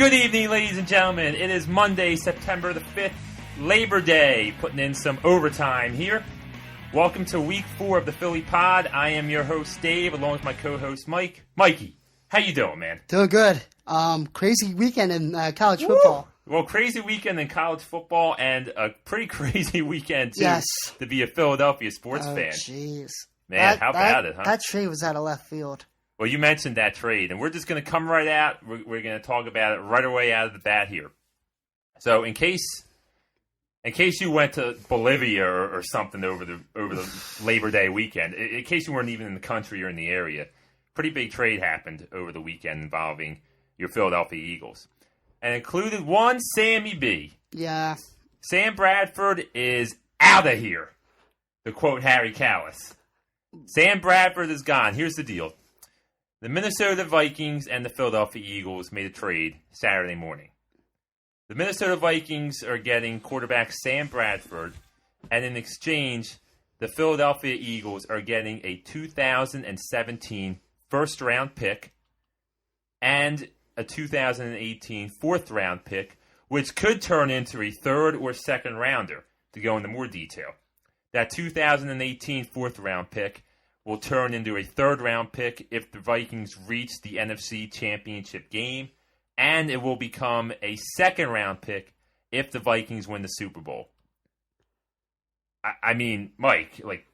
Good evening, ladies and gentlemen. It is Monday, September the 5th, Labor Day. Putting in some overtime here. Welcome to week 4 of the Philly Pod. I am your host, Dave, along with my co-host, Mike. Mikey, how you doing, man? Doing good. Crazy weekend in college football. Well, crazy weekend in college football and a pretty crazy weekend, too, yes. to be a Philadelphia sports fan. Jeez. Man, how about it, huh? That trade was out of left field. Well, you mentioned that trade, and we're just going to come right out. We're going to talk about it right away out of the bat here. So, in case you went to Bolivia or something over the Labor Day weekend, in case you weren't even in the country or in the area, pretty big trade happened over the weekend involving your Philadelphia Eagles, and included one Sammy B. Yeah. Sam Bradford is out of here, to quote Harry Callis. Sam Bradford is gone. Here's the deal. The Minnesota Vikings and the Philadelphia Eagles made a trade Saturday morning. The Minnesota Vikings are getting quarterback Sam Bradford, and in exchange, the Philadelphia Eagles are getting a 2017 first-round pick and a 2018 fourth-round pick, which could turn into a third- or second-rounder, to go into more detail. That 2018 fourth-round pick will turn into a third-round pick if the Vikings reach the NFC Championship game, and it will become a second-round pick if the Vikings win the Super Bowl. I mean, Mike, like,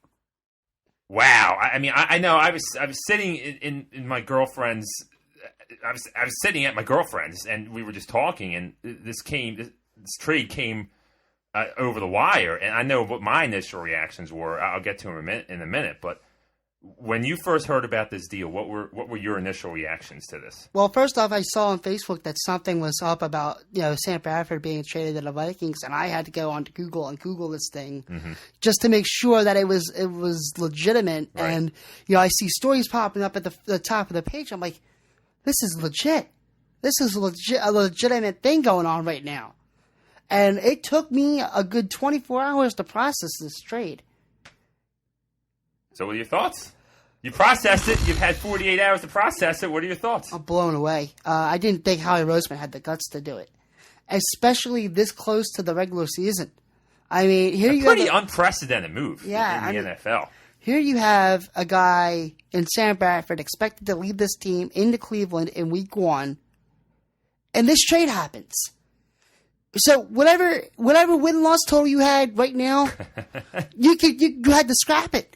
wow. I know. I was sitting in my girlfriend's. I was sitting at my girlfriend's, and we were just talking, and this trade came over the wire, and I know what my initial reactions were. I'll get to them in a minute, but when you first heard about this deal, what were your initial reactions to this? Well, first off, I saw on Facebook that something was up about Sam Bradford being traded to the Vikings, and I had to go onto Google and Google this thing just to make sure that it was legitimate. Right. And I see stories popping up at the top of the page. I'm like, this is legit. This is a legitimate thing going on right now. And it took me a good 24 hours to process this trade. So what are your thoughts? You processed it. You've had 48 hours to process it. What are your thoughts? I'm blown away. I didn't think Howie Roseman had the guts to do it, especially this close to the regular season. I mean, here you have pretty unprecedented move in the NFL. Here you have a guy in Sam Bradford expected to lead this team into Cleveland in Week 1, and this trade happens. So whatever win-loss total you had right now, you had to scrap it.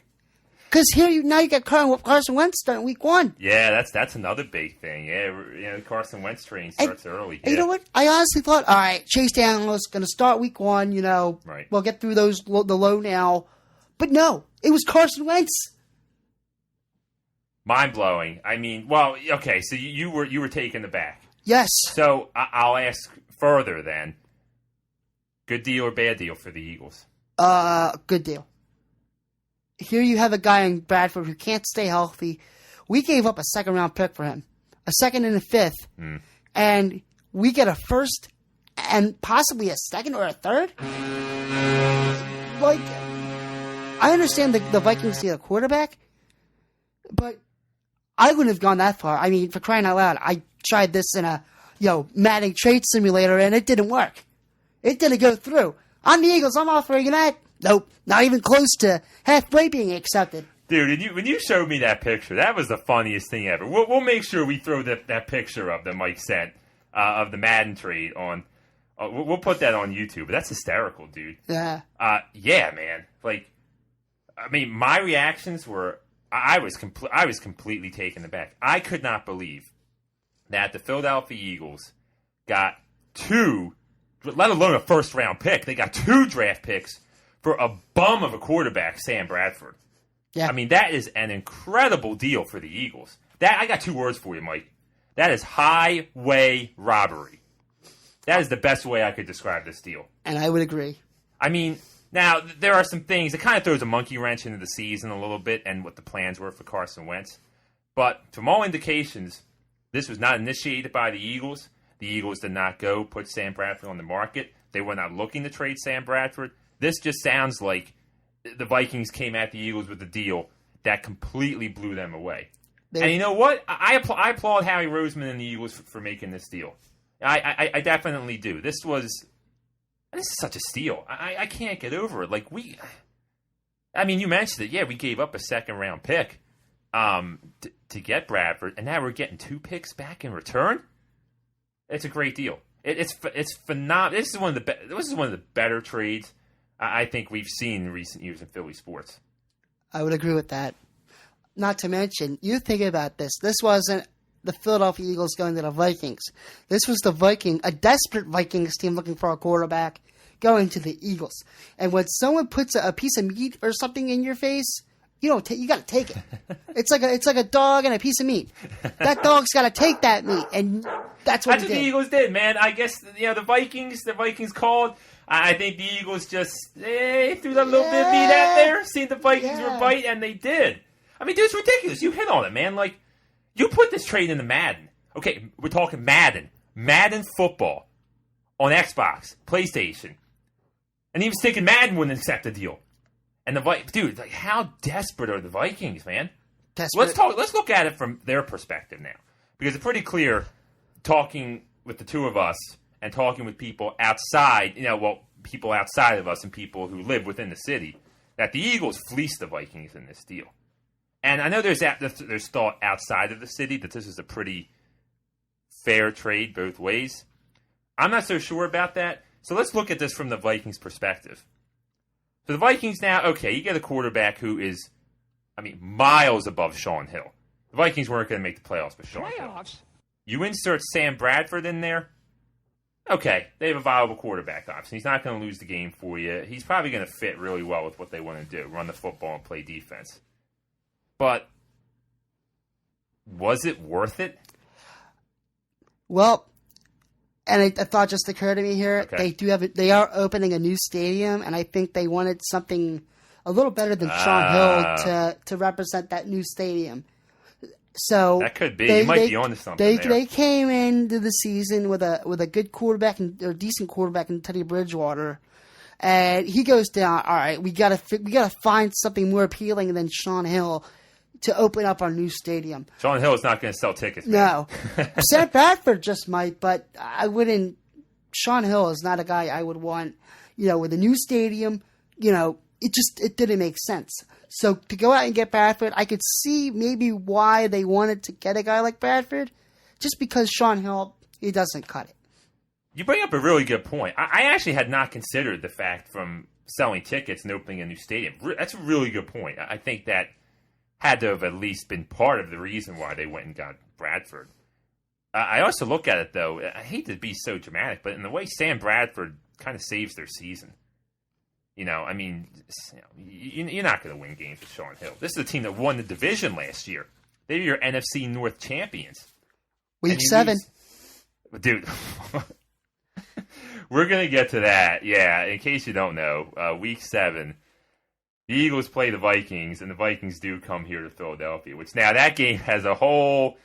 Because now you got Carson Wentz starting Week 1. Yeah, that's another big thing. Yeah, the Carson Wentz train starts early. And you know what? I honestly thought, all right, Chase Daniels going to start Week 1. Right. We'll get through the low now. But no, it was Carson Wentz. Mind blowing. I mean, well, okay, so you were taken aback. Yes. So I'll ask further then. Good deal or bad deal for the Eagles? Good deal. Here you have a guy in Bradford who can't stay healthy. We gave up a second-round pick for him, a second and a fifth, and we get a first and possibly a second or a third? Like, I understand the Vikings need a quarterback, but I wouldn't have gone that far. I mean, for crying out loud, I tried this in a Madden trade simulator, and it didn't work. It didn't go through. On the Eagles, I'm offering that. Nope, not even close to halfway being accepted. Dude, when you showed me that picture, that was the funniest thing ever. We'll make sure we throw that picture up that Mike sent of the Madden trade on. We'll put that on YouTube. But that's hysterical, dude. Yeah. Yeah, man. Like, I mean, my reactions were I was completely taken aback. I could not believe that the Philadelphia Eagles got two, let alone a first-round pick. They got 2 draft picks for a bum of a quarterback, Sam Bradford. Yeah. I mean, that is an incredible deal for the Eagles. I got 2 words for you, Mike. That is highway robbery. That is the best way I could describe this deal. And I would agree. I mean, now, there are some things. It kind of throws a monkey wrench into the season a little bit and what the plans were for Carson Wentz. But from all indications, this was not initiated by the Eagles. The Eagles did not go put Sam Bradford on the market. They were not looking to trade Sam Bradford. This just sounds like the Vikings came at the Eagles with a deal that completely blew them away. And you know what? I applaud Howie Roseman and the Eagles for making this deal. I definitely do. This is such a steal. I can't get over it. Like you mentioned it. Yeah, we gave up a second-round pick to get Bradford, and now we're getting 2 picks back in return. It's a great deal. It's phenomenal. This is one of the better trades I think we've seen in recent years in Philly sports. I would agree with that. Not to mention, you think about this. This wasn't the Philadelphia Eagles going to the Vikings. This was a desperate Vikings team looking for a quarterback going to the Eagles. And when someone puts a piece of meat or something in your face, you got to take it. It's like a dog and a piece of meat. That dog's got to take that meat, and that's what the Eagles did, man. I guess the Vikings called. I think the Eagles just threw that little bit of meat out there, seen the Vikings were bite, and they did. I mean, dude, it's ridiculous. You hit on it, man. Like, you put this trade into Madden. Okay, we're talking Madden. Madden football on Xbox, PlayStation. And even thinking Madden wouldn't accept the deal. And dude, like, how desperate are the Vikings, man? Desperate. Let's look at it from their perspective now. Because it's pretty clear, talking with the two of us and talking with people outside, people outside of us and people who live within the city, that the Eagles fleeced the Vikings in this deal. And I know there's thought outside of the city that this is a pretty fair trade both ways. I'm not so sure about that. So let's look at this from the Vikings' perspective. So the Vikings now, okay, you get a quarterback who is, miles above Sean Hill. The Vikings weren't going to make the playoffs with Sean Hill. You insert Sam Bradford in there, okay, they have a viable quarterback option. He's not going to lose the game for you. He's probably going to fit really well with what they want to do, run the football and play defense. But was it worth it? Well, and a thought just occurred to me here. Okay. They are opening a new stadium, and I think they wanted something a little better than Sean Hill to represent that new stadium. So that could be. You might be onto something there. They came into the season with a good quarterback or decent quarterback in Teddy Bridgewater, and he goes down. All right, we gotta find something more appealing than Sean Hill to open up our new stadium. Sean Hill is not going to sell tickets, man. No. Sam Bradford just might, but I wouldn't. Sean Hill is not a guy I would want, with a new stadium, it didn't make sense. So to go out and get Bradford, I could see maybe why they wanted to get a guy like Bradford, just because Sean Hill, he doesn't cut it. You bring up a really good point. I actually had not considered the fact from selling tickets and opening a new stadium. That's a really good point. I think that had to have at least been part of the reason why they went and got Bradford. I also look at it, though, I hate to be so dramatic, but in the way Sam Bradford kind of saves their season. You're not going to win games with Sean Hill. This is a team that won the division last year. They were your NFC North champions. Week 7. Dude, we're going to get to that. Yeah, in case you don't know, Week 7, the Eagles play the Vikings, and the Vikings do come here to Philadelphia, which now that game has a whole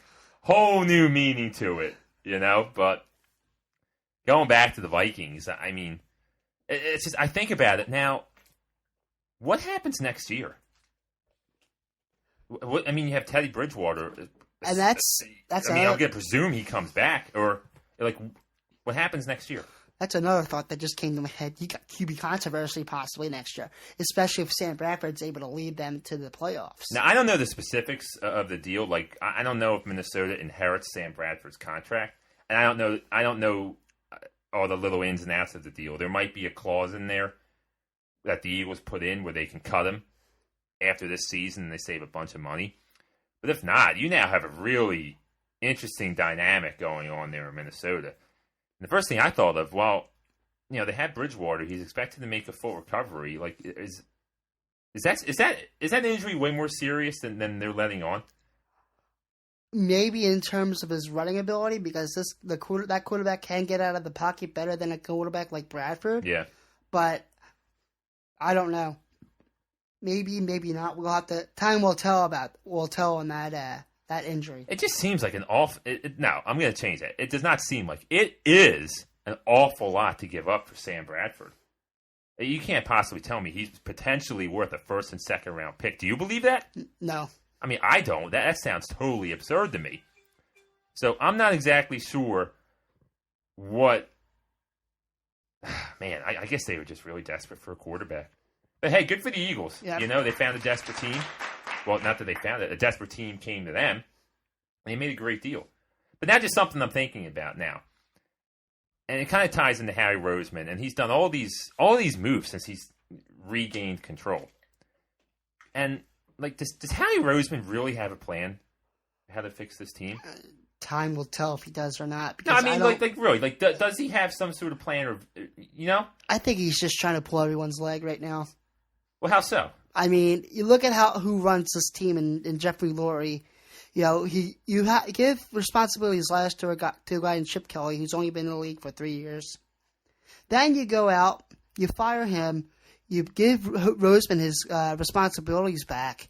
new meaning to it, But going back to the Vikings, it's just, I think about it now. What happens next year? You have Teddy Bridgewater, and that's. I'm going to presume he comes back, or what happens next year? That's another thought that just came to my head. You got QB controversy possibly next year, especially if Sam Bradford's able to lead them to the playoffs. Now, I don't know the specifics of the deal. I don't know if Minnesota inherits Sam Bradford's contract, and I don't know all the little ins and outs of the deal. There might be a clause in there that the Eagles put in where they can cut him after this season and they save a bunch of money. But if not, you now have a really interesting dynamic going on there in Minnesota. And the first thing I thought of, they had Bridgewater. He's expected to make a full recovery. Is that injury way more serious than they're letting on? Maybe in terms of his running ability, because that quarterback can get out of the pocket better than a quarterback like Bradford. Yeah, but I don't know. Maybe not. We'll have to. Time will tell on that injury. It just seems like an awful. No, I'm going to change that. It does not seem like it is an awful lot to give up for Sam Bradford. You can't possibly tell me he's potentially worth a first and second round pick. Do you believe that? No. I don't. That sounds totally absurd to me. So I'm not exactly sure what... Man, I guess they were just really desperate for a quarterback. But hey, good for the Eagles. Yeah. They found a desperate team. Well, not that they found it. A desperate team came to them. And they made a great deal. But now just something I'm thinking about now. And it kind of ties into Harry Roseman. And he's done all these moves since he's regained control. And, does Harry Roseman really have a plan how to fix this team? Time will tell if he does or not. No, I mean, really. Does he have some sort of plan? Or, I think he's just trying to pull everyone's leg right now. Well, how so? I mean, you look at who runs this team in Jeffrey Lurie. Give responsibilities last to a guy in Chip Kelly, who's only been in the league for 3 years. Then you go out, you fire him, you give Roseman his responsibilities back,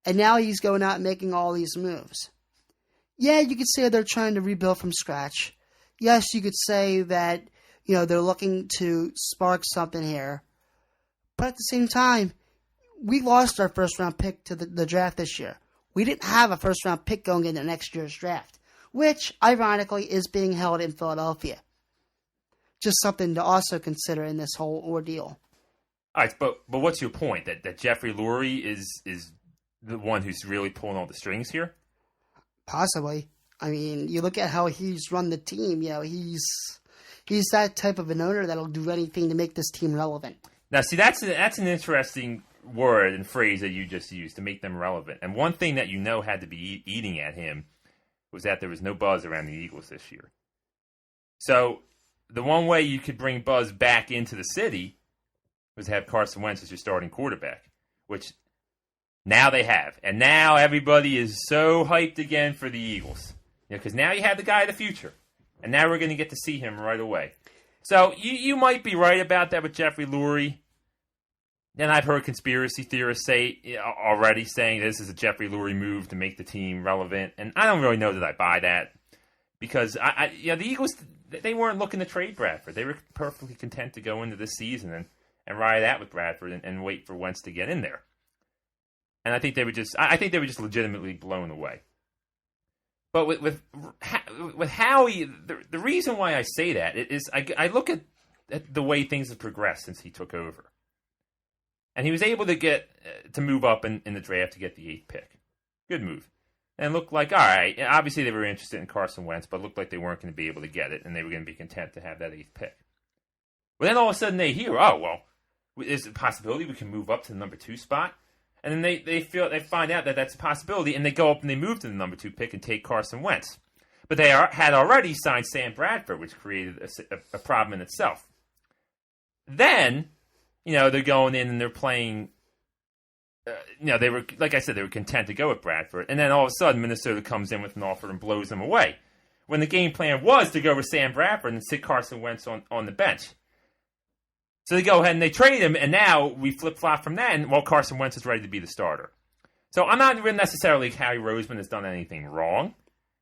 and now he's going out and making all these moves. Yeah, you could say they're trying to rebuild from scratch. Yes, you could say that they're looking to spark something here. But at the same time, we lost our first-round pick to the draft this year. We didn't have a first-round pick going into next year's draft, which, ironically, is being held in Philadelphia. Just something to also consider in this whole ordeal. All right, but what's your point? That Jeffrey Lurie is the one who's really pulling all the strings here? Possibly. I mean, you look at how he's run the team. He's that type of an owner that'll do anything to make this team relevant. Now, see, that's an interesting word and phrase that you just used, to make them relevant. And one thing that had to be eating at him was that there was no buzz around the Eagles this year. So the one way you could bring buzz back into the city was to have Carson Wentz as your starting quarterback, which now they have. And now everybody is so hyped again for the Eagles. Because now you have the guy of the future. And now we're going to get to see him right away. So you might be right about that with Jeffrey Lurie. And I've heard conspiracy theorists already saying this is a Jeffrey Lurie move to make the team relevant. And I don't really know that I buy that. Because the Eagles, they weren't looking to trade Bradford. They were perfectly content to go into this season and ride out with Bradford and wait for Wentz to get in there. And I think they were just legitimately blown away. But with Howie, the reason why I say that is I look at the way things have progressed since he took over. And he was able to move up in the draft to get the 8th pick. Good move. And looked like, all right, obviously they were interested in Carson Wentz, but looked like they weren't going to be able to get it, and they were going to be content to have that 8th pick. But then all of a sudden they hear, there's a possibility we can move up to the number 2 spot. And then they find out that that's a possibility, and they go up and they move to the number 2 pick and take Carson Wentz. But they had already signed Sam Bradford, which created a problem in itself. Then, they're going in and they're playing. They were, like I said, they were content to go with Bradford, and then all of a sudden Minnesota comes in with an offer and blows them away. When the game plan was to go with Sam Bradford and sit Carson Wentz on the bench. So they go ahead and they trade him, and now we flip-flop from that, and Carson Wentz is ready to be the starter. So I'm not even necessarily Harry Roseman has done anything wrong.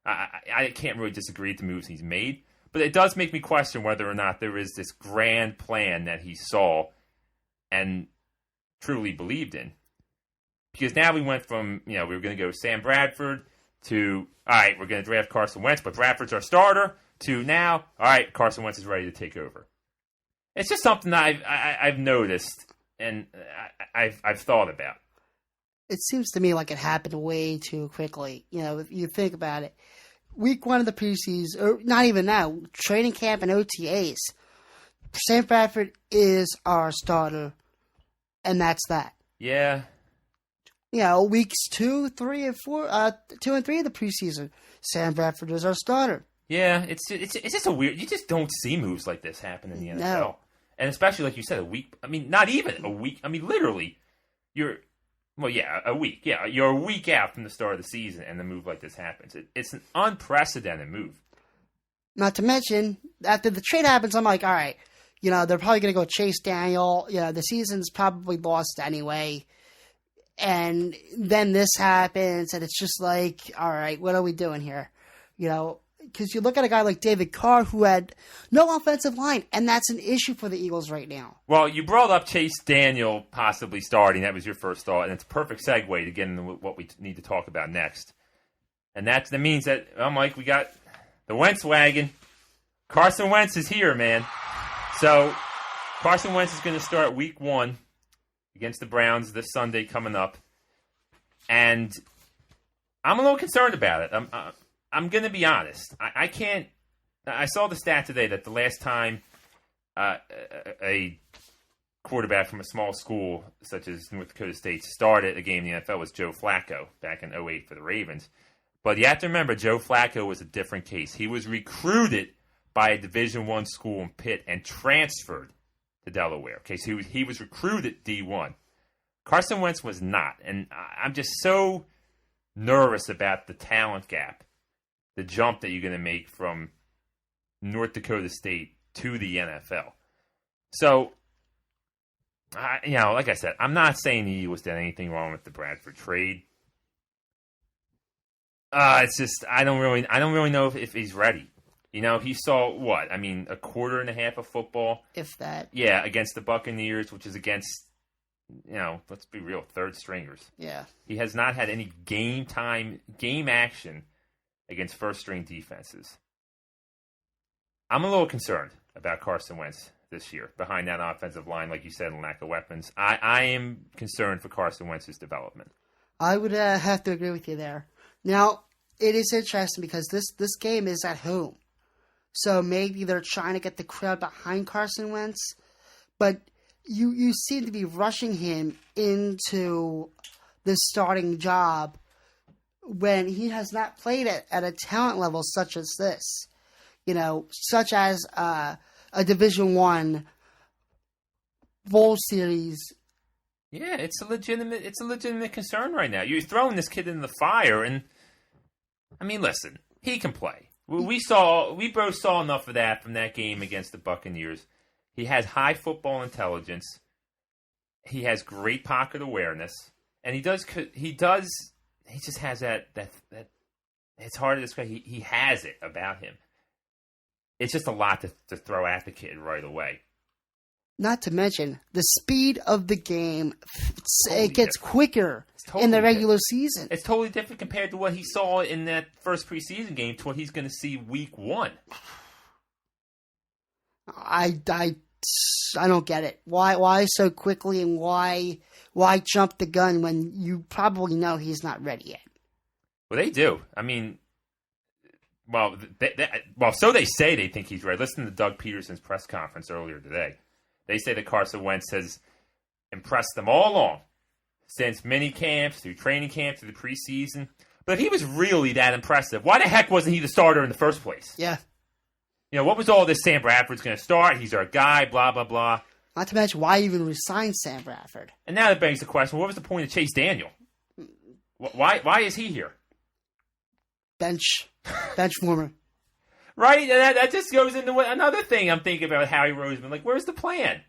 I can't really disagree with the moves he's made, but it does make me question whether or not there is this grand plan that he saw and truly believed in. Because now we went from, we were going to go Sam Bradford to, all right, we're going to draft Carson Wentz, but Bradford's our starter, to now, all right, Carson Wentz is ready to take over. It's just something that I've noticed and I've thought about. It seems to me like it happened way too quickly. If you think about it. Week 1 of the preseason, or not even now, training camp and OTAs. Sam Bradford is our starter, and that's that. Yeah. Weeks 2, 3, and 4, 2 and 3 of the preseason, Sam Bradford is our starter. Yeah, it's just a weird. You just don't see moves like this happen in the NFL. No. And especially, like you said, a week. I mean, not even a week. I mean, literally, a week. Yeah, you're a week out from the start of the season, and a move like this happens. It's an unprecedented move. Not to mention, after the trade happens, I'm like, all right, they're probably going to go Chase Daniel. The season's probably lost anyway. And then this happens, and it's just like, all right, what are we doing here? Because you look at a guy like David Carr who had no offensive line, and that's an issue for the Eagles right now. Well, you brought up Chase Daniel possibly starting. That was your first thought, and it's a perfect segue to get into what we need to talk about next. And that means that, Mike, we got the Wentz wagon. Carson Wentz is here, man. So Carson Wentz is going to start Week 1 against the Browns this Sunday coming up, and I'm a little concerned about it. I'm going to be honest. I can't. I saw the stat today that the last time a quarterback from a small school such as North Dakota State started a game in the NFL was Joe Flacco back in 2008 for the Ravens. But you have to remember, Joe Flacco was a different case. He was recruited by a Division I school in Pitt and transferred to Delaware. Okay, so he was recruited D1. Carson Wentz was not. And I'm just so nervous about the talent gap, the jump that you're going to make from North Dakota State to the NFL. So, like I said, I'm not saying the Eagles did anything wrong with the Bradford trade. It's just I don't really know if he's ready. He saw what? I mean, a quarter and a half of football, if that. Yeah, against the Buccaneers, which is against, let's be real, third stringers. Yeah. He has not had any game action against first string defenses. I'm a little concerned about Carson Wentz this year behind that offensive line, like you said, and lack of weapons. I am concerned for Carson Wentz's development. I would have to agree with you there. Now, it is interesting because this game is at home. So maybe they're trying to get the crowd behind Carson Wentz. But you seem to be rushing him into the starting job when he has not played at a talent level such as this. Such as a Division I bowl series. Yeah, it's a legitimate concern right now. You're throwing this kid in the fire, and I mean, listen, he can play. We both saw enough of that from that game against the Buccaneers. He has high football intelligence. He has great pocket awareness, and he just has that. It's hard to describe. He has it about him. It's just a lot to throw at the kid right away. Not to mention, the speed of the game, it gets different. quicker in the regular season. It's totally different compared to what he saw in that first preseason game to what he's going to see Week 1. I don't get it. Why so quickly, and why jump the gun when you probably know he's not ready yet? Well, they do. I mean, so they say they think he's ready. Listen to Doug Peterson's press conference earlier today. They say that Carson Wentz has impressed them all along, since mini camps, through training camp, through the preseason. But if he was really that impressive, why the heck wasn't he the starter in the first place? Yeah. What was all this Sam Bradford's going to start? He's our guy, blah, blah, blah. Not to mention, why even resign Sam Bradford? And now that begs the question, what was the point of Chase Daniel? Why is he here? Bench warmer. Right? And that just goes into another thing I'm thinking about Howie Roseman. Like, where's the plan?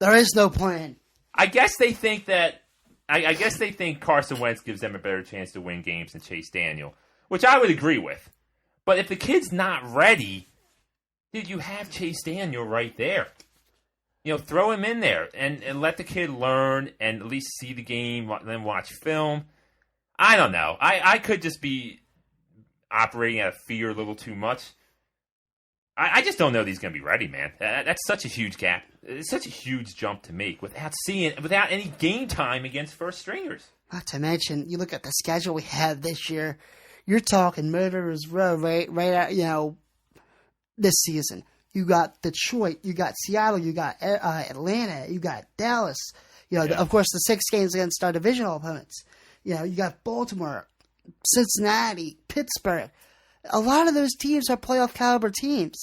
There is no plan. I guess they think that. I guess they think Carson Wentz gives them a better chance to win games than Chase Daniel, which I would agree with. But if the kid's not ready, dude, you have Chase Daniel right there. Throw him in there and let the kid learn and at least see the game, then watch film. I don't know. I could just be operating out of fear a little too much. I just don't know that he's going to be ready, man. That's such a huge gap. It's such a huge jump to make without any game time against first stringers. Not to mention, you look at the schedule we have this year. You're talking Murderers Row right at, this season. You got Detroit, you got Seattle, you got Atlanta, you got Dallas. Of course, the 6 games against our divisional opponents. You got Baltimore, Cincinnati, Pittsburgh. A lot of those teams are playoff caliber teams.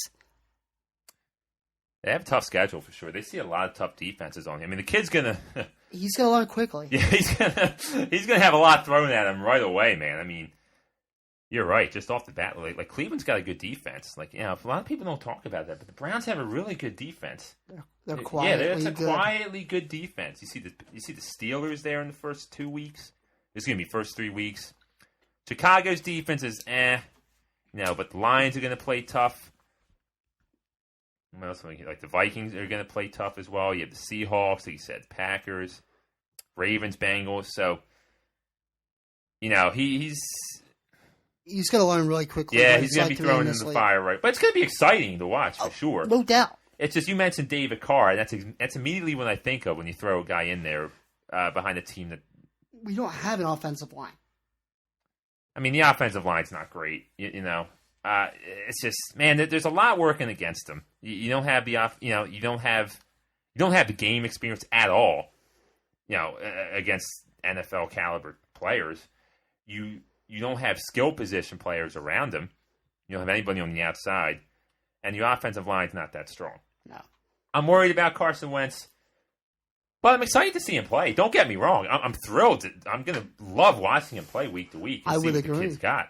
They have a tough schedule for sure. They see a lot of tough defenses on him. I mean, the kid's gonna he's gonna learn quickly. Yeah, he's gonna have a lot thrown at him right away, man. I mean, you're right. Just off the bat, like Cleveland's got a good defense. Like, a lot of people don't talk about that, but the Browns have a really good defense. They're quietly it's a good. quietly good defense. You see the Steelers there in the first 2 weeks. It's gonna be first 3 weeks. Chicago's defense is but the Lions are gonna play tough. What else? Like the Vikings are gonna play tough as well. You have the Seahawks, like you said, Packers, Ravens, Bengals. So, he's He's going to learn really quickly. Yeah, he's going to be thrown into the fire, right? But it's going to be exciting to watch for sure. No doubt. It's just you mentioned David Carr, and that's immediately what I think of when you throw a guy in there behind a team that we don't have an offensive line. I mean, the offensive line's not great. You know, it's just man, there's a lot working against them. You don't have the you don't have the game experience at all. You know, against NFL caliber players, you don't have skill position players around them. You don't have anybody on the outside, and your offensive line's not that strong. No, I'm worried about Carson Wentz. But I'm excited to see him play. Don't get me wrong. I'm thrilled. I'm going to love watching him play week to week and see what the kid's got.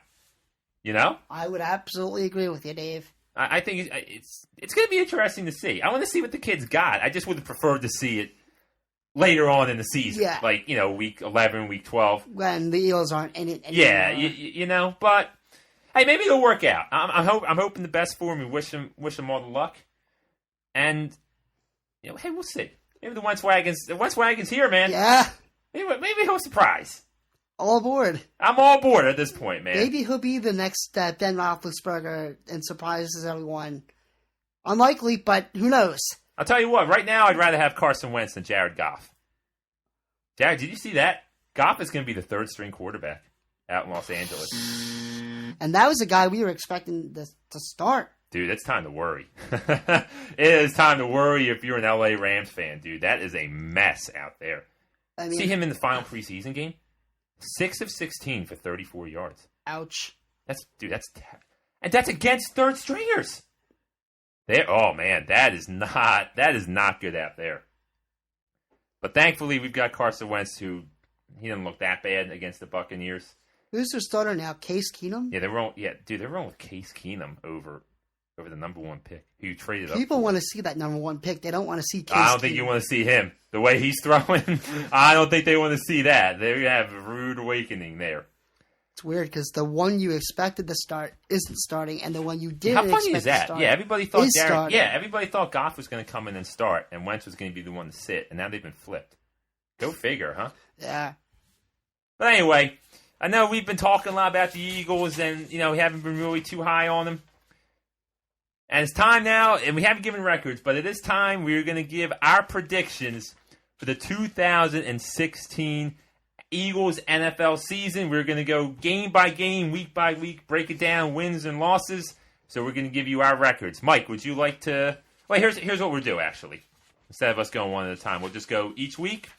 You know? I would absolutely agree with you, Dave. I think it's going to be interesting to see. I want to see what the kid's got. I just would have preferred to see it later on in the season. Yeah. Like, you know, week 11, week 12. When the Eagles aren't in it anymore. Yeah, you know. But, hey, maybe it'll work out. I'm hoping the best for him and wish him all the luck. And, you know, hey, we'll see. Maybe the Wentz wagon's here, man. Yeah. Maybe he'll surprise. All aboard. I'm all aboard at this point, man. Maybe he'll be the next Ben Roethlisberger and surprises everyone. Unlikely, but who knows? I'll tell you what. Right now, I'd rather have Carson Wentz than Jared Goff. Jared, did you see that? Goff is going to be the third-string quarterback out in Los Angeles. And that was a guy we were expecting to start. Dude, it's time to worry. It is time to worry if you're an LA Rams fan, dude. That is a mess out there. I mean, see him in the final preseason game? 6 of 16 for 34 yards. Ouch. And that's against third stringers. Oh man, that is not good out there. But thankfully, we've got Carson Wentz, who he doesn't look that bad against the Buccaneers. Who's their starter now? Case Keenum? Yeah, they're wrong with Case Keenum over the number one pick. Who you traded up. People want to see that number one pick. They don't want to see Case I don't think you want to see him. The way he's throwing, I don't think they want to see that. They have a rude awakening there. It's weird because the one you expected to start isn't starting, and the one you didn't expect to start. How funny is that? Yeah, everybody thought Goff was going to come in and start, and Wentz was going to be the one to sit, and now they've been flipped. Go figure, huh? Yeah. But anyway, I know we've been talking a lot about the Eagles, and we haven't been really too high on them. And it's time now, and we haven't given records, but it is time we're going to give our predictions for the 2016 Eagles NFL season. We're going to go game by game, week by week, break it down, wins and losses. So we're going to give you our records. Mike, would you like to... Well, here's what we'll do, actually. Instead of us going one at a time, we'll just go each week,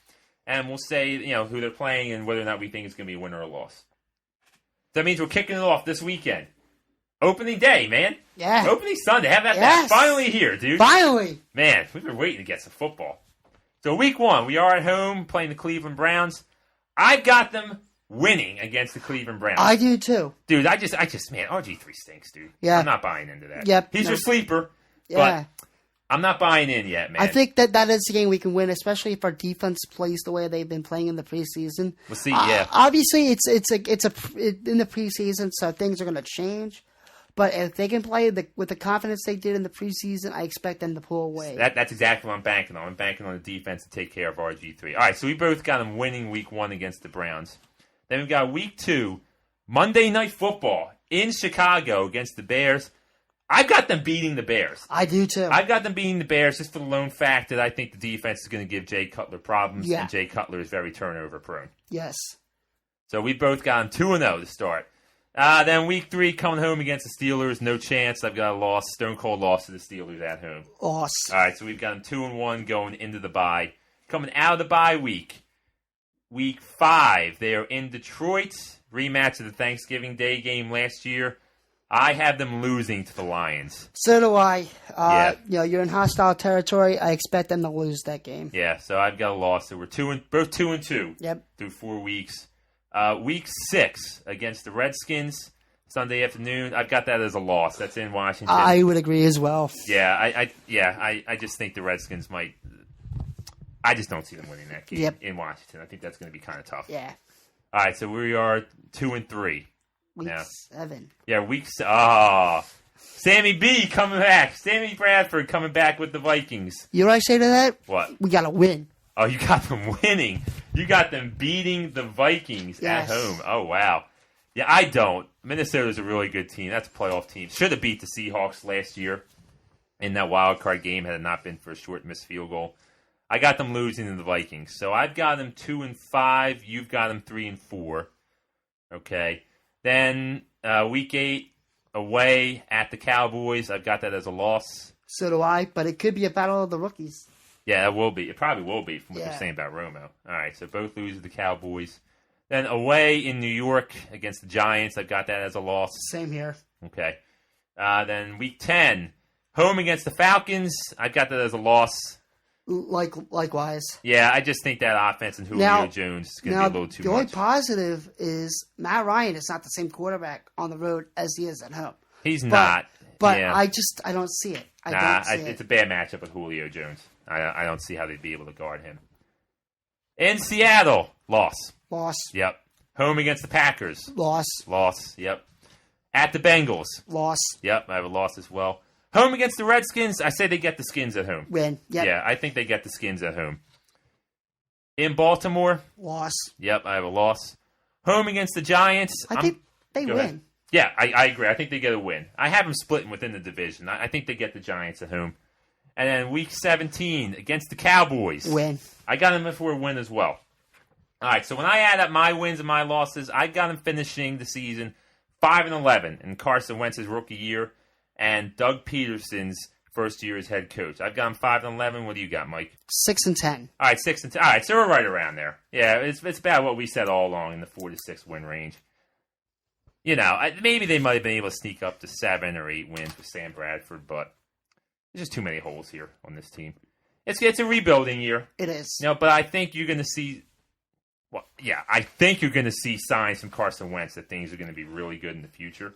and we'll say who they're playing and whether or not we think it's going to be a win or a loss. That means we're kicking it off this weekend. Opening day, man. Yeah. Opening Sunday. How about that? Finally here, dude. Finally. Man, we've been waiting to get some football. So week 1, we are at home playing the Cleveland Browns. I've got them winning against the Cleveland Browns. I do too. Dude, I just man, RG3 stinks, dude. Yeah. I'm not buying into that. Yep. He's your sleeper. Yeah. But I'm not buying in yet, man. I think that is a game we can win, especially if our defense plays the way they've been playing in the preseason. We'll see, yeah. Obviously, it's in the preseason, so things are going to change. But if they can play with the confidence they did in the preseason, I expect them to pull away. That's exactly what I'm banking on. I'm banking on the defense to take care of RG3. All right, so we both got them winning week 1 against the Browns. Then we've got week 2, Monday Night Football in Chicago against the Bears. I've got them beating the Bears. I do too. I've got them beating the Bears just for the lone fact that I think the defense is going to give Jay Cutler problems, and Jay Cutler is very turnover prone. Yes. So we both got them 2-0 to start. Then week 3, coming home against the Steelers, no chance. I've got a loss, stone cold loss to the Steelers at home. Loss. All right, so we've got them 2-1 going into the bye. Coming out of the bye week, week 5, they are in Detroit. Rematch of the Thanksgiving Day game last year. I have them losing to the Lions. So do I. You're in hostile territory. I expect them to lose that game. Yeah, so I've got a loss. So we're both 2-2. Yep. Through 4 weeks. Week 6 against the Redskins, Sunday afternoon. I've got that as a loss. That's in Washington. I would agree as well. Yeah, I just think the Redskins might. I just don't see them winning that game in Washington. I think that's going to be kind of tough. Yeah. All right, so we are 2-3. Week 7. Yeah, week. Sammy B coming back. Sammy Bradford coming back with the Vikings. You know what I say to that? What? We got to win. Oh, you got them winning. You got them beating the Vikings at home. Oh, wow. Yeah, I don't. Minnesota's a really good team. That's a playoff team. Should have beat the Seahawks last year in that wild card game had it not been for a short missed field goal. I got them losing to the Vikings. So I've got them 2-5. You've got them 3-4. Okay. Then week 8 away at the Cowboys. I've got that as a loss. So do I, but it could be a battle of the rookies. Yeah, it will be. It probably will be from what you're saying about Romo. All right, so both lose to the Cowboys. Then away in New York against the Giants, I've got that as a loss. Same here. Okay. Then week 10, home against the Falcons, I've got that as a loss. Likewise. Yeah, I just think that offense and Julio Jones is going to be a little too much. The only positive is Matt Ryan is not the same quarterback on the road as he is at home. He's not. But yeah. I don't see it. It's a bad matchup with Julio Jones. I don't see how they'd be able to guard him. In Seattle, loss. Loss. Yep. Home against the Packers. Loss. Loss. Yep. At the Bengals. Loss. Yep, I have a loss as well. Home against the Redskins, I say they get the Skins at home. Win. Yep. Yeah, I think they get the Skins at home. In Baltimore. Loss. Yep, I have a loss. Home against the Giants. I think they win. Ahead. Yeah, I agree. I think they get a win. I have them splitting within the division. I think they get the Giants at home. And then week 17 against the Cowboys. Win. I got them for a win as well. All right, so when I add up my wins and my losses, I got them finishing the season 5-11 in Carson Wentz's rookie year and Doug Peterson's first year as head coach. I've got them 5-11. What do you got, Mike? 6-10. All right, 6-10. All right, so we're right around there. Yeah, it's about what we said all along in the 4-6 win range. You know, maybe they might have been able to sneak up to 7 or 8 wins with Sam Bradford, but there's just too many holes here on this team. It's a rebuilding year. It is. You know, but I think you're going to see. Well, yeah, I think you're going to see signs from Carson Wentz that things are going to be really good in the future.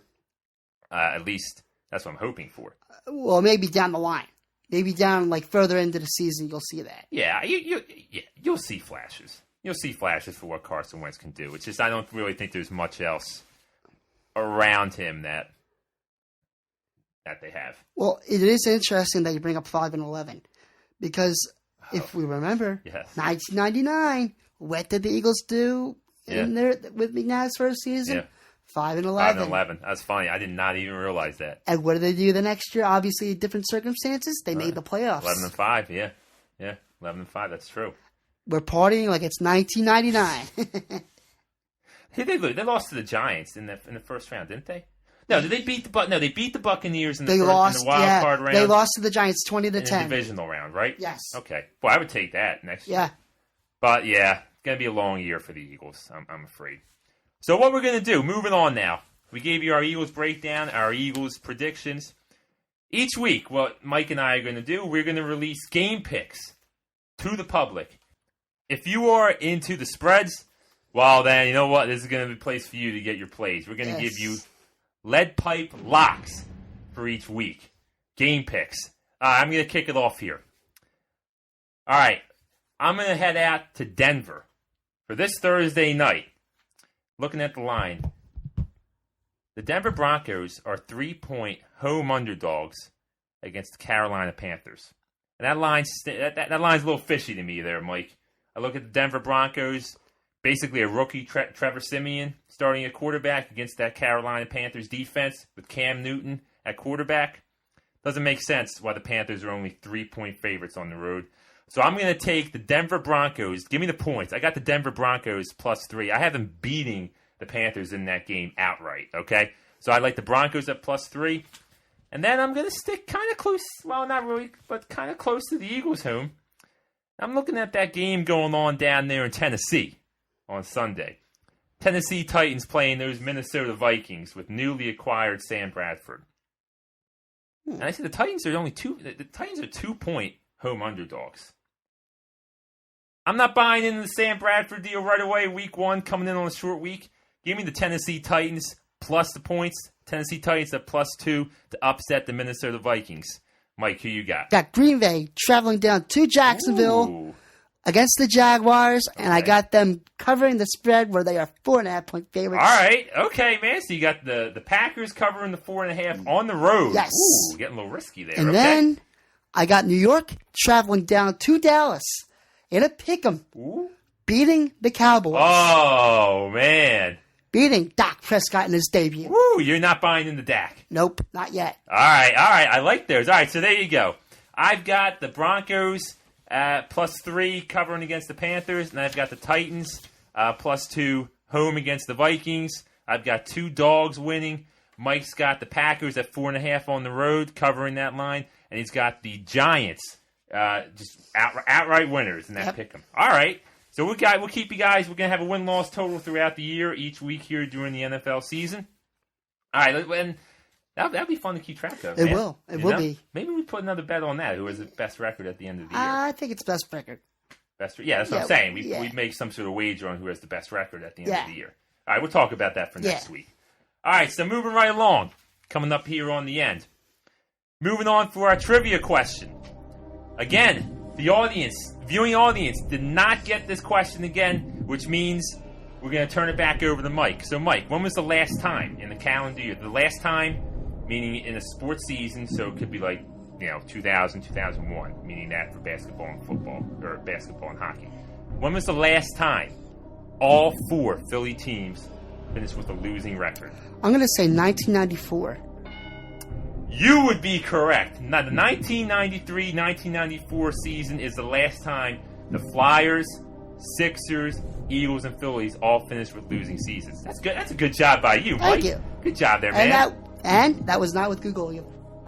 At least that's what I'm hoping for. Well, maybe down the line, maybe down like further into the season, you'll see that. Yeah, you'll see flashes. You'll see flashes for what Carson Wentz can do. It's just I don't really think there's much else around him that they have. Well, it is interesting that you bring up 5-11 because if we remember, 1999. What did the Eagles do in there with McNabb's first season? Yeah. 5-11. 5-11. That's funny. I did not even realize that. And what did they do the next year? Obviously, different circumstances. They made the playoffs. 11-5. Yeah. 11-5. That's true. We're partying like it's 1999. They lost to the Giants in the first round, didn't they? No, did they beat the? No, they beat the Buccaneers in the wild card round. They lost to the Giants 20-10 in the divisional round, right? Yes. Okay. Well, I would take that next year. Yeah. But yeah. Going to be a long year for the Eagles, I'm afraid. So what we're going to do, moving on now. We gave you our Eagles breakdown, our Eagles predictions. Each week, what Mike and I are going to do, we're going to release game picks to the public. If you are into the spreads, well then, you know what? This is going to be a place for you to get your plays. We're going to give you lead pipe locks for each week. Game picks. I'm going to kick it off here. All right. I'm going to head out to Denver for this Thursday night. Looking at the line, the Denver Broncos are 3-point home underdogs against the Carolina Panthers. And that line's a little fishy to me there, Mike. I look at the Denver Broncos, basically a rookie Trevor Siemian starting at quarterback against that Carolina Panthers defense with Cam Newton at quarterback. Doesn't make sense why the Panthers are only 3-point favorites on the road. So I'm going to take the Denver Broncos. Give me the points. I got the Denver Broncos +3. I have them beating the Panthers in that game outright, okay? So I like the Broncos at +3. And then I'm going to stick kind of close. Well, not really, but kind of close to the Eagles' home. I'm looking at that game going on down there in Tennessee on Sunday. Tennessee Titans playing those Minnesota Vikings with newly acquired Sam Bradford. And I said the Titans are only the Titans are 2-point home underdogs. I'm not buying into the Sam Bradford deal right away. Week 1 coming in on a short week. Give me the Tennessee Titans plus the points. Tennessee Titans at +2 to upset the Minnesota Vikings. Mike, who you got? Got Green Bay traveling down to Jacksonville against the Jaguars, and I got them covering the spread where they are 4.5-point favorites. All right. Okay, man. So you got the Packers covering the 4.5 on the road. Yes. Ooh, getting a little risky there. And then I got New York traveling down to Dallas in a pick'em, beating the Cowboys. Oh, man. beating Dak Prescott in his debut. Woo, you're not buying into Dak. Nope, not yet. All right. I like those. All right, so there you go. I've got the Broncos +3 covering against the Panthers, and I've got the Titans +2 home against the Vikings. I've got 2 dogs winning. Mike's got the Packers at 4.5 on the road covering that line, and he's got the Giants just outright winners in that pick 'em. All right. So we'll keep you guys. We're gonna have a win-loss total throughout the year, each week here during the NFL season. All right, and that'll be fun to keep track of. It will. It will be. Maybe we put another bet on that. Who has the best record at the end of the year? I think it's best record. Yeah, that's what I'm saying. We make some sort of wager on who has the best record at the end of the year. All right, we'll talk about that for next week. All right, so moving right along, coming up here on the end. Moving on for our trivia question. Again, the viewing audience, did not get this question again, which means we're going to turn it back over to Mike. So, Mike, when was the last time in the calendar year? The last time, meaning in a sports season, so it could be like, 2000, 2001, meaning that for basketball and football, or basketball and hockey. When was the last time all 4 Philly teams finished with a losing record? I'm going to say 1994. You would be correct. Now, the 1993-1994 season is the last time the Flyers, Sixers, Eagles, and Phillies all finished with losing seasons. That's good. That's a good job by you, Mike. Thank you. Good job there, man. And that was not with Google. No,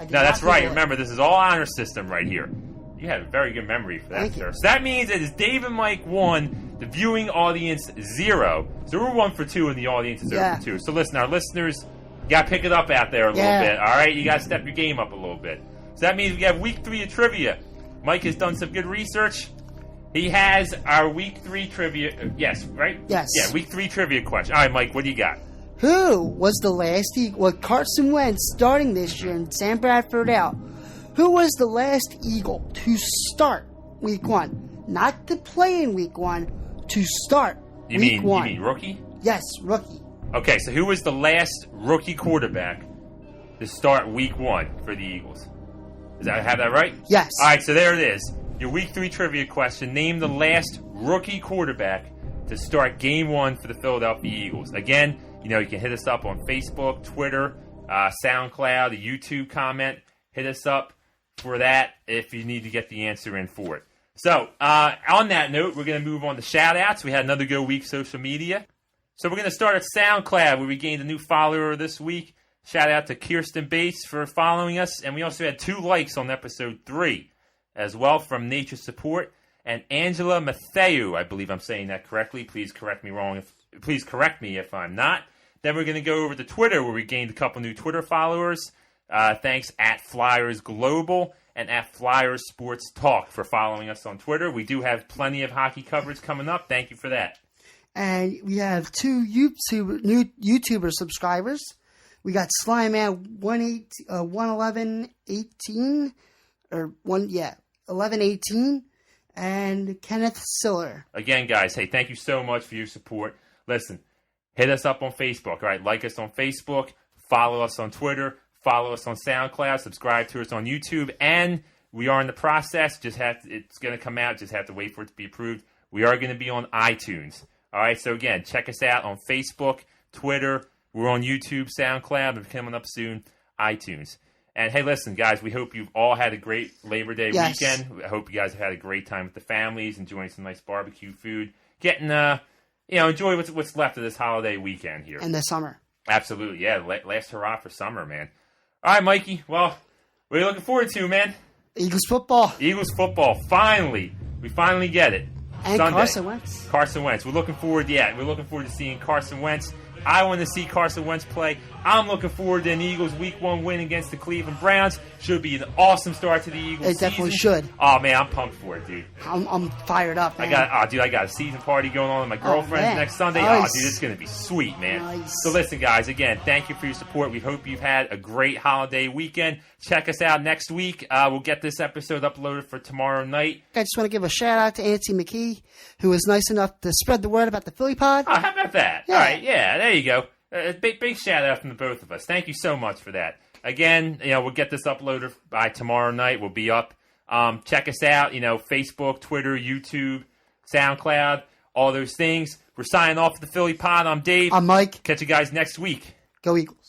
that's right. Remember, this is all honor system right here. You have a very good memory for that, sir. So that means it is Dave and Mike 1, the viewing audience 0. So we're 1 for 2, and the audience is 0 for 2. So listen, our listeners, you got to pick it up out there a little bit, all right? You got to step your game up a little bit. So that means we have week 3 of trivia. Mike has done some good research. He has our week 3 trivia. Yes, right? Yes. Yeah, week 3 trivia question. All right, Mike, what do you got? Who was the last Eagle? With Carson Wentz starting this year and Sam Bradford out, who was the last Eagle to start week 1? Not to play in week 1, to start week 1. You mean rookie? Yes, rookie. Okay, so who was the last rookie quarterback to start week 1 for the Eagles? Does I have that right? Yes. All right, so there it is. Your week 3 trivia question. Name the last rookie quarterback to start game 1 for the Philadelphia Eagles. Again, you can hit us up on Facebook, Twitter, SoundCloud, a YouTube comment. Hit us up for that if you need to get the answer in for it. So, on that note, we're going to move on to shout-outs. We had another good week social media. So we're going to start at SoundCloud, where we gained a new follower this week. Shout out to Kirsten Bates for following us. And we also had 2 likes on episode 3 as well from Nature Support. And Angela Matheu, I believe I'm saying that correctly. Please correct me if I'm not. Then we're going to go over to Twitter, where we gained a couple new Twitter followers. Thanks at Flyers Global and at Flyers Sports Talk for following us on Twitter. We do have plenty of hockey coverage coming up. Thank you for that. And we have 2 new YouTuber subscribers. We got Slyman 1118 1118 and Kenneth Siller. Again, guys, hey, thank you so much for your support. Listen, hit us up on Facebook, all right? Like us on Facebook, follow us on Twitter, follow us on SoundCloud, subscribe to us on YouTube, and we are in the process. It's going to come out. Just have to wait for it to be approved. We are going to be on iTunes. All right, so again, check us out on Facebook, Twitter. We're on YouTube, SoundCloud, and coming up soon, iTunes. And hey, listen, guys, we hope you've all had a great Labor Day weekend. I hope you guys have had a great time with the families, enjoying some nice barbecue food, getting, enjoy what's left of this holiday weekend here. And the summer. Absolutely, yeah. Last hurrah for summer, man. All right, Mikey. Well, what are you looking forward to, man? Eagles football. Eagles football. Finally. We finally get it. And Sunday. Carson Wentz. We're looking forward to seeing Carson Wentz. I want to see Carson Wentz play. I'm looking forward to an Eagles Week 1 win against the Cleveland Browns. Should be an awesome start to the Eagles season. It definitely should. Oh, man, I'm pumped for it, dude. I'm fired up, man. I got a season party going on with my girlfriend next Sunday. Nice. Oh, dude, it's going to be sweet, man. Nice. So listen, guys, again, thank you for your support. We hope you've had a great holiday weekend. Check us out next week. We'll get this episode uploaded for tomorrow night. I just want to give a shout-out to Nancy McKee, who was nice enough to spread the word about the Philly Pod. Oh, how about that? Yeah. All right, yeah, there you go. Big shout out from the both of us. Thank you so much for that. Again, we'll get this uploaded by tomorrow night. We'll be up. Check us out, Facebook, Twitter, YouTube, SoundCloud. all those things. We're signing off the Philly Pod. I'm Dave. I'm Mike. Catch you guys next week. Go Eagles.